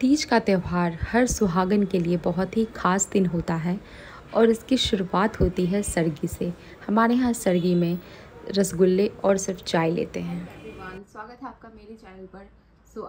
तीज का त्यौहार हर सुहागन के लिए बहुत ही ख़ास दिन होता है और इसकी शुरुआत होती है सरगी से। हमारे यहाँ सरगी में रसगुल्ले और सिर्फ चाय लेते हैं। स्वागत है आपका मेरे चैनल पर।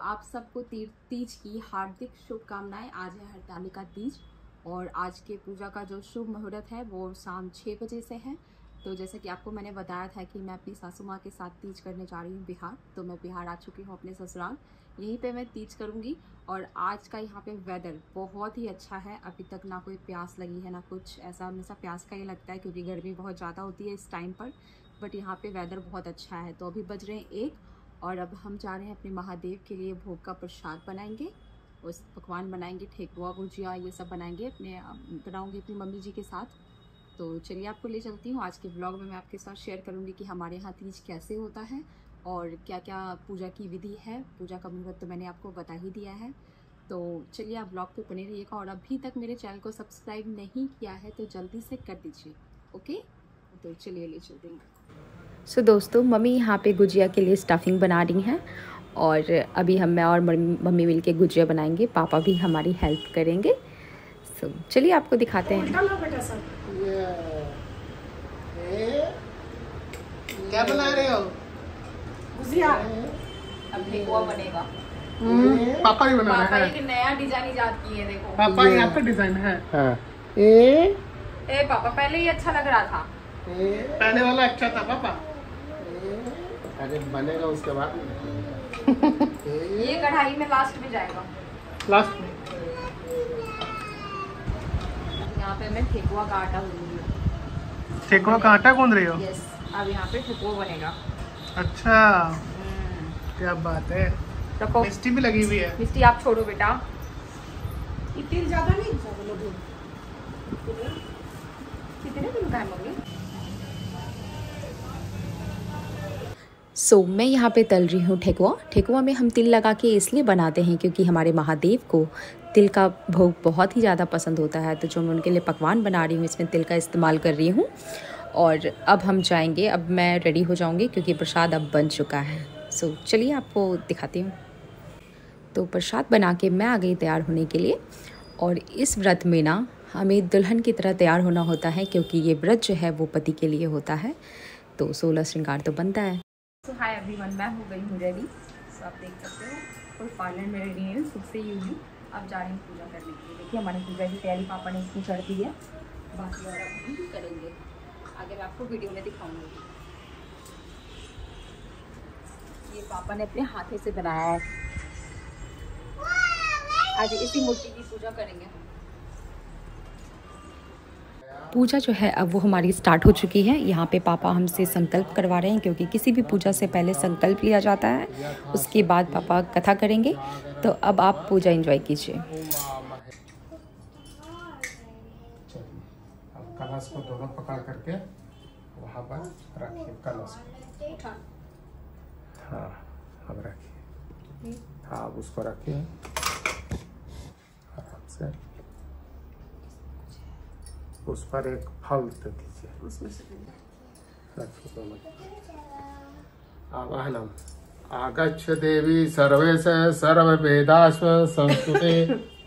आप सबको तीज की हार्दिक शुभकामनाएं। आज है हरतालिका तीज और आज के पूजा का जो शुभ मुहूर्त है वो शाम 6 बजे से है। तो जैसे कि आपको मैंने बताया था कि मैं अपनी सासू माँ के साथ तीज करने जा रही हूँ बिहार। तो मैं बिहार आ चुकी हूँ अपने ससुराल, यहीं पे मैं तीज करूँगी। और आज का यहाँ पे वेदर बहुत ही अच्छा है। अभी तक ना कोई प्यास लगी है ना कुछ, ऐसा हमेशा प्यास का ही लगता है क्योंकि गर्मी बहुत ज़्यादा होती है इस टाइम पर। बट यहाँ पे वेदर बहुत अच्छा है। तो अभी बज रहे हैं 1 और अब हम जा रहे हैं अपने महादेव के लिए भोग का प्रसाद बनाएंगे। उस पकवान बनाएंगे, ठेकुआ गुजिया ये सब बनाएंगे, बनाऊँगी अपनी मम्मी जी के साथ। तो चलिए आपको ले चलती हूँ। आज के ब्लॉग में मैं आपके साथ शेयर करूँगी कि हमारे यहाँ तीज कैसे होता है और क्या क्या पूजा की विधि है। पूजा का मुहूर्त तो मैंने आपको बता ही दिया है। तो चलिए आप ब्लॉग पे बने रहिएगा और अभी तक मेरे चैनल को सब्सक्राइब नहीं किया है तो जल्दी से कर दीजिए, ओके। तो चलिए ले चलते हैं। दोस्तों, मम्मी यहाँ पे गुजिया के लिए स्टफिंग बना रही हैं और अभी मैं और मम्मी मिल के गुजिया बनाएंगे। पापा भी हमारी हेल्प करेंगे। चलिए आपको दिखाते हैं। क्या बना रहे हो? गुजिया। अब ठेकुआ बनेगा। पापा ही बना रहे हैं। पापा नया डिजाइन इजाद की है, देखो। पापा यहाँ पे डिजाइन है। हाँ। ए पापा, पहले ही अच्छा लग रहा था। पहले वाला अच्छा था पापा। अरे बनेगा उसके बाद। ये कढ़ाई में लास्ट में जाएगा। लास्ट में यहाँ पे मैं ठेकुआ का आटा गूंद रही हूँ। ठेकुआ का आटा गूंद रही हो? यस, अब यहाँ पे ठेकुआ बनेगा। अच्छा, क्या बात है। मिष्टी भी लगी हुई है। मिष्टी आप छोड़ो बेटा, ये तेल ज्यादा नहीं। कितने दिन का है मम्मी? मैं यहाँ पे तल रही हूँ ठेकुआ में हम तिल लगा के इसलिए बनाते हैं क्योंकि हमारे महादेव को तिल का भोग बहुत ही ज़्यादा पसंद होता है। तो जो मैं उनके लिए पकवान बना रही हूँ इसमें तिल का इस्तेमाल कर रही हूँ। और अब हम जाएंगे, अब मैं रेडी हो जाऊँगी क्योंकि प्रसाद अब बन चुका है। चलिए आपको दिखाती हूँ। तो प्रसाद बना के मैं आ गई तैयार होने के लिए। और इस व्रत में ना हमें दुल्हन की तरह तैयार होना होता है क्योंकि ये व्रत जो है वो पति के लिए होता है। तो 16 श्रृंगार तो बनता है। हाय एवरीवन, मैं हो गई हूँ रेडी। आप देख सकते हो फुल पार्लर में रेडी है सुबह से यूजी। अब जा रही हूँ पूजा करने के लिए। देखिए हमारी पूजा की तैयारी पापा ने इसकी कर दी है। बाकी और अभी भी करेंगे, आगे मैं आपको वीडियो में दिखाऊंगी। ये पापा ने अपने हाथों से बनाया है। आज इसी मूर्ति की पूजा करेंगे। पूजा जो है अब वो हमारी स्टार्ट हो चुकी है। यहाँ पे पापा हमसे संकल्प करवा रहे हैं क्योंकि किसी भी पूजा से पहले संकल्प लिया जाता है, उसके बाद पापा कथा करेंगे। तो अब आप पूजा एंजॉय कीजिए। अब कलश को दोनों पकड़ करके वहाँ पर रखिए कलश को। हाँ, अब रखिए। हाँ, उसको रखिए आराम से। उस पर एक फल दे दीजिए। उसमें से रखिए दोनों। आवाहनम आगच्छ देवी सर्वेश सर्व वेदास्व संस्कृते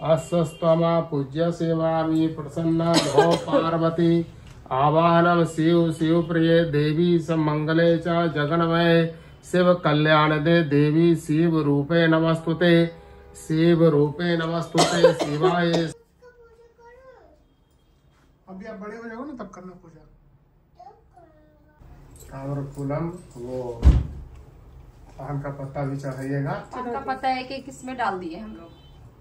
अस्वस्त्वमा पूज्य सेवामि प्रसन्ना भव पार्वती। आवाहनम शिव शिव प्रिय देवी समंगले च जगन्मय शिव कल्याण दे देवी शिव रूपे नमस्तुते। शिव रूपे नमस्तुते शिवाय। अभी आप बड़े हो जाओगे ना तब करना पूजा। और फूलम वो पान का पत्ता भी चढ़ाइएगा। पान का पत्ता है कि किसमें डाल दिए हम लोग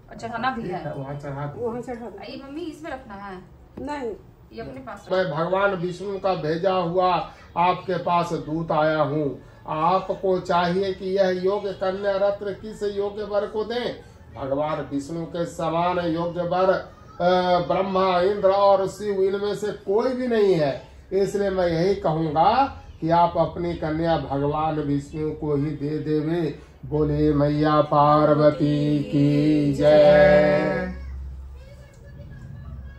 और चढ़ाना भी है। वहाँ चढ़ा ये मम्मी इसमें रखना है। नहीं, ये अपने पास। मैं भगवान विष्णु का भेजा हुआ आपके पास दूत आया हूँ। आपको चाहिए कि यह योग्य कन्या रत्न किस योग्य वर को दें। भगवान विष्णु के समान योग्य वर ब्रह्मा इंद्र और शिव इनमें से कोई भी नहीं है। इसलिए मैं यही कहूँगा कि आप अपनी कन्या भगवान विष्णु को ही दे देवे। बोले मैया पार्वती की जय।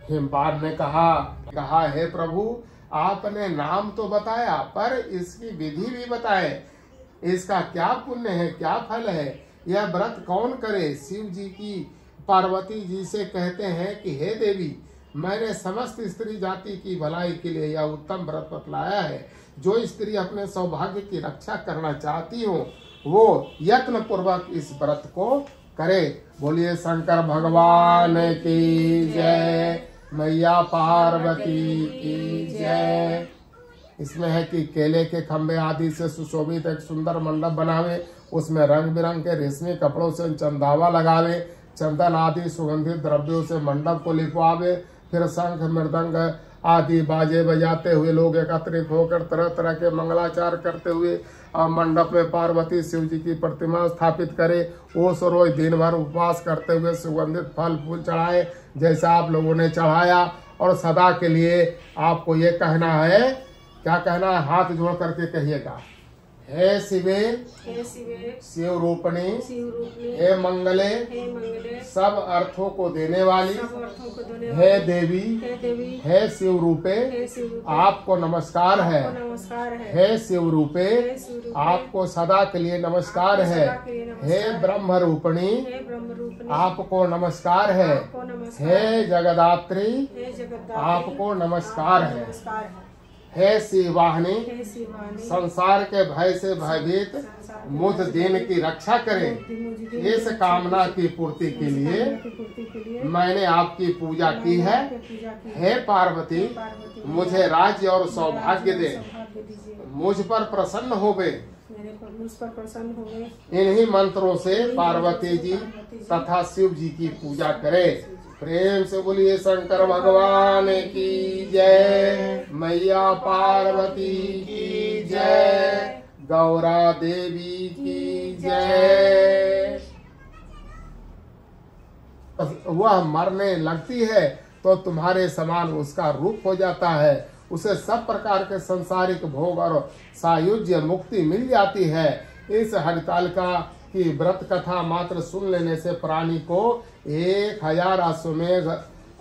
हिमपाद ने कहा हे प्रभु, आपने नाम तो बताया पर इसकी विधि भी बताए। इसका क्या पुण्य है, क्या फल है, यह व्रत कौन करे? शिव जी की पार्वती जी से कहते हैं कि हे देवी, मैंने समस्त स्त्री जाति की भलाई के लिए यह उत्तम व्रत बतलाया है। जो स्त्री अपने सौभाग्य की रक्षा करना चाहती हो वो यत्न पूर्वक इस व्रत को करे। बोलिए शंकर भगवान की जय, मैया पार्वती की जय। इसमें है कि केले के खंभे आदि से सुशोभित एक सुंदर मंडप बनावे, उसमें रंग बिरंग के रेशमी कपड़ों से चंदावा लगावे, चंदन आदि सुगंधित द्रव्यों से मंडप को लिपवावे, फिर शंख मृदंग आदि बाजे बजाते हुए लोग एकत्रित होकर तरह तरह के मंगलाचार करते हुए मंडप में पार्वती शिव जी की प्रतिमा स्थापित करे। ओस रोज दिन भर उपवास करते हुए सुगंधित फल फूल चढ़ाए जैसा आप लोगों ने चढ़ाया। और सदा के लिए आपको ये कहना है, क्या कहना है? हाथ जोड़ करके कहिएगा, हे शिवे शिव रूपणी हे मंगले सब अर्थों को देने वाली हे देवी हे शिव रूपे आपको नमस्कार है। हे शिव रूपे आपको सदा के लिए नमस्कार है। हे ब्रह्म रूपणी आपको नमस्कार है। हे जगदात्री आपको नमस्कार है। हे शिवाहिनी संसार के भय से भयभीत मुझ दिन की रक्षा करें। इस कामना की पूर्ति के लिए मैंने आपकी पूजा की है। हे पार्वती मुझे राज्य और सौभाग्य दे, मुझ पर प्रसन्न होवे। इन्हीं मंत्रों से पार्वती जी तथा शिव जी की पूजा करें। प्रेम से बोलिए शंकर भगवान की जय, मैया पार्वती की जय, गौरा देवी की जय। वह मरने लगती है तो तुम्हारे समान उसका रूप हो जाता है। उसे सब प्रकार के सांसारिक भोग और सायुज्य मुक्ति मिल जाती है। इस हरितालिका की व्रत कथा मात्र सुन लेने से प्राणी को 1000 अश्वमेध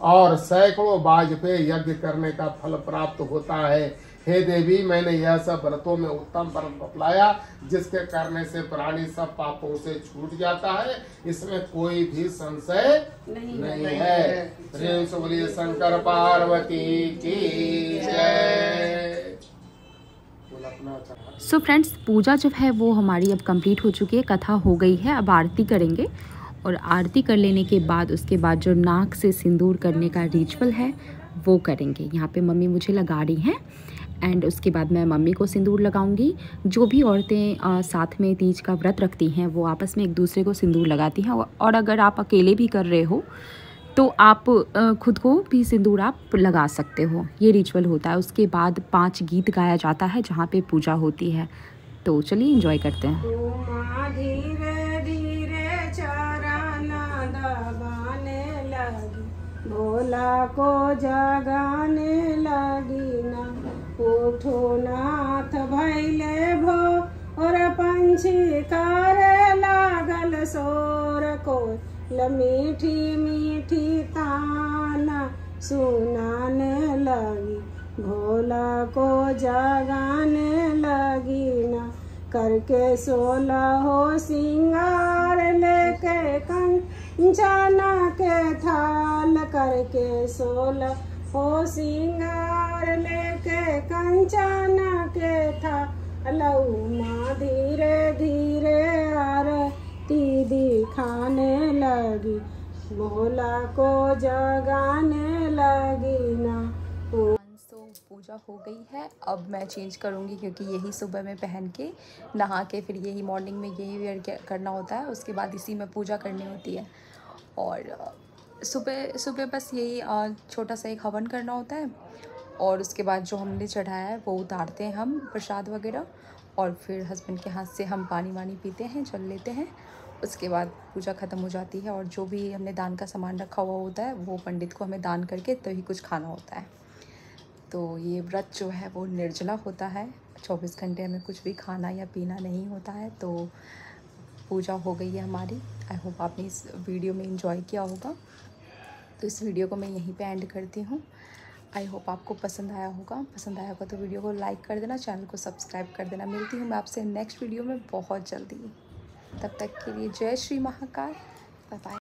और सैकड़ों बाज पे यज्ञ करने का फल प्राप्त होता है। हे देवी, मैंने यह सब व्रतों में उत्तम व्रत बतलाया जिसके करने से प्राणी सब पापों से छूट जाता है। इसमें कोई भी संशय नहीं है। प्रेम से बोलिए शंकर पार्वती की जय। सो फ्रेंड्स, पूजा जो है वो हमारी अब कंप्लीट हो चुकी है, कथा हो गई है। अब आरती करेंगे और आरती कर लेने के बाद उसके बाद जो नाक से सिंदूर करने का रिचुअल है वो करेंगे। यहाँ पे मम्मी मुझे लगा रही हैं एंड उसके बाद मैं मम्मी को सिंदूर लगाऊंगी। जो भी औरतें साथ में तीज का व्रत रखती हैं वो आपस में एक दूसरे को सिंदूर लगाती हैं। और अगर आप अकेले भी कर रहे हो तो आप खुद को भी सिंदूर आप लगा सकते हो। ये रिचुअल होता है। उसके बाद 5 गीत गाया जाता है जहाँ पे पूजा होती है। तो चलिए एंजॉय करते हैं। धीरे धीरे चरण दबाने लगी, भोला को जगाने लगी ना। उठो नाथ भैले भो और पंछी करे लागल शोर को। मीठी मीठी ताना सुनाने लगी, भोला को जगाने लगी ना। करके 16 हो सिंगार लेके कंचना के थाल, करके 16 हो सिंगार लेके कंचना के थाल। उमा धीरे धीरे आरती दिखाने लगी, भोला को जगाने लगी ना। पूजा हो गई है। अब मैं चेंज करूँगी क्योंकि यही सुबह में पहन के नहा के फिर यही मॉर्निंग में यही वेयर करना होता है। उसके बाद इसी में पूजा करनी होती है। और सुबह सुबह बस यही छोटा सा एक हवन करना होता है और उसके बाद जो हमने चढ़ाया है वो उतारते हैं हम प्रसाद वगैरह। और फिर हस्बैंड के हाथ से हम पानी वानी पीते हैं, चल लेते हैं। उसके बाद पूजा ख़त्म हो जाती है और जो भी हमने दान का सामान रखा हुआ होता है वो पंडित को हमें दान करके तभी कुछ खाना होता है। तो ये व्रत जो है वो निर्जला होता है। 24 घंटे हमें कुछ भी खाना या पीना नहीं होता है। तो पूजा हो गई है हमारी। आई होप आपने इस वीडियो में एंजॉय किया होगा। तो इस वीडियो को मैं यहीं पे एंड करती हूँ। आई होप आपको पसंद आया होगा। पसंद आया होगा तो वीडियो को लाइक कर देना, चैनल को सब्सक्राइब कर देना। मिलती हूँ मैं आपसे नेक्स्ट वीडियो में बहुत जल्दी। तब तक के लिए जय श्री महाकाल, बाय बाय।